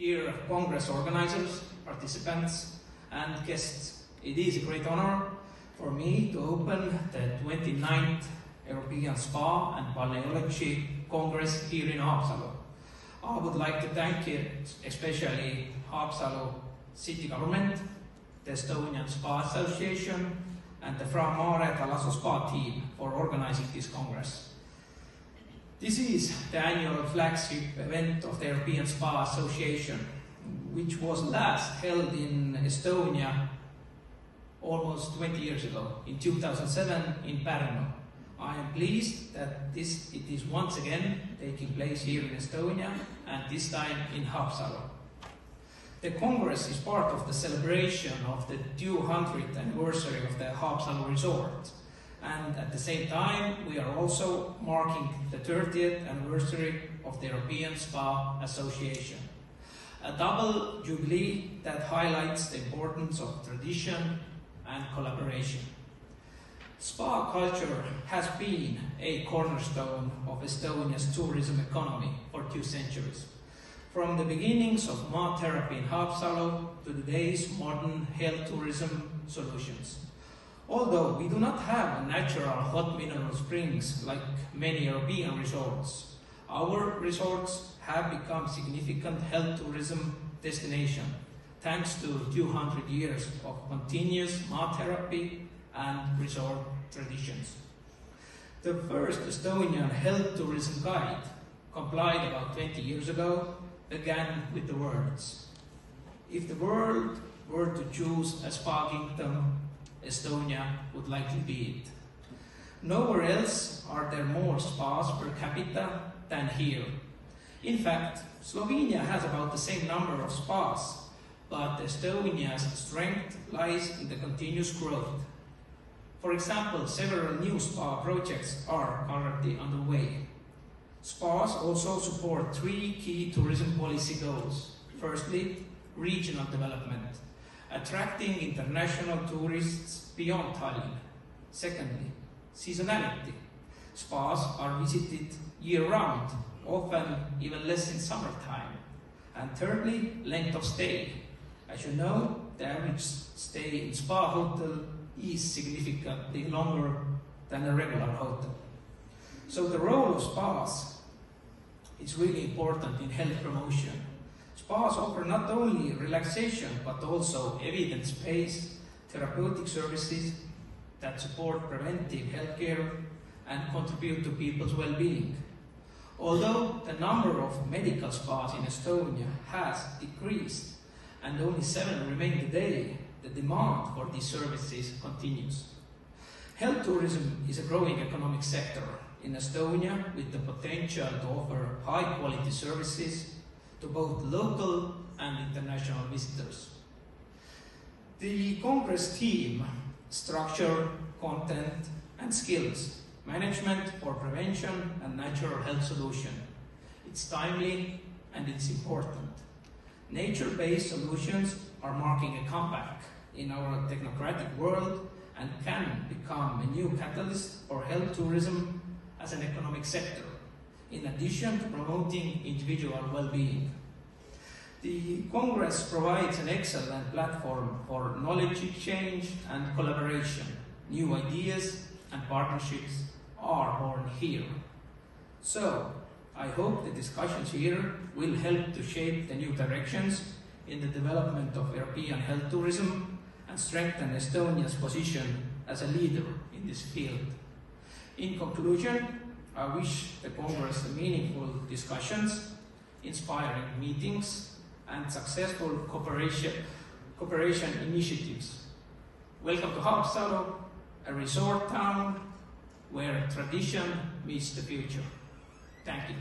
Dear Congress organizers, participants, and guests, it is a great honor for me to open the 29th European Spa and Balneology Congress here in Haapsalu. I would like to thank especially Haapsalu City Government, the Estonian Spa Association, and the Fra Maare Thalasso Spa team for organizing this Congress. This is the annual flagship event of the European Spa Association, which was last held in Estonia almost 20 years ago, in 2007 in Pärnu. I am pleased that it is once again taking place here in Estonia, and this time in Haapsalu. The Congress is part of the celebration of the 200th anniversary of the Haapsalu Resort. And at the same time, we are also marking the 30th anniversary of the European Spa Association. A double jubilee that highlights the importance of tradition and collaboration. Spa culture has been a cornerstone of Estonia's tourism economy for 2 centuries. From the beginnings of massage therapy in Haapsalu to today's modern health tourism solutions. Although we do not have natural hot mineral springs like many European resorts, our resorts have become significant health tourism destination thanks to 200 years of continuous massage therapy and resort traditions. The first Estonian health tourism guide, compiled about 20 years ago, began with the words, "If the world were to choose a spa kingdom, Estonia would likely be it. Nowhere else are there more spas per capita than here. In fact, Slovenia has about the same number of spas, but Estonia's strength lies in the continuous growth. For example, several new spa projects are currently underway. Spas also support 3 key tourism policy goals. Firstly, regional development, attracting international tourists beyond Tallinn. Secondly, seasonality. Spas are visited year-round, often even less in summertime. And thirdly, length of stay. As you know, the average stay in spa hotel is significantly longer than a regular hotel. So the role of spas is really important in health promotion. Spas offer not only relaxation, but also evidence-based therapeutic services that support preventive healthcare and contribute to people's well-being. Although the number of medical spas in Estonia has decreased and only 7 remain today, the demand for these services continues. Health tourism is a growing economic sector in Estonia with the potential to offer high-quality services to both local and international visitors. The Congress team, structure, content, and skills, management for prevention and natural health solution. It's timely and it's important. Nature-based solutions are marking a comeback in our technocratic world and can become a new catalyst for health tourism as an economic sector, in addition to promoting individual well-being. The Congress provides an excellent platform for knowledge exchange and collaboration. New ideas and partnerships are born here. So, I hope the discussions here will help to shape the new directions in the development of European health tourism and strengthen Estonia's position as a leader in this field. In conclusion, I wish the Congress meaningful discussions, inspiring meetings, and successful cooperation initiatives. Welcome to Haapsalu, a resort town where tradition meets the future. Thank you.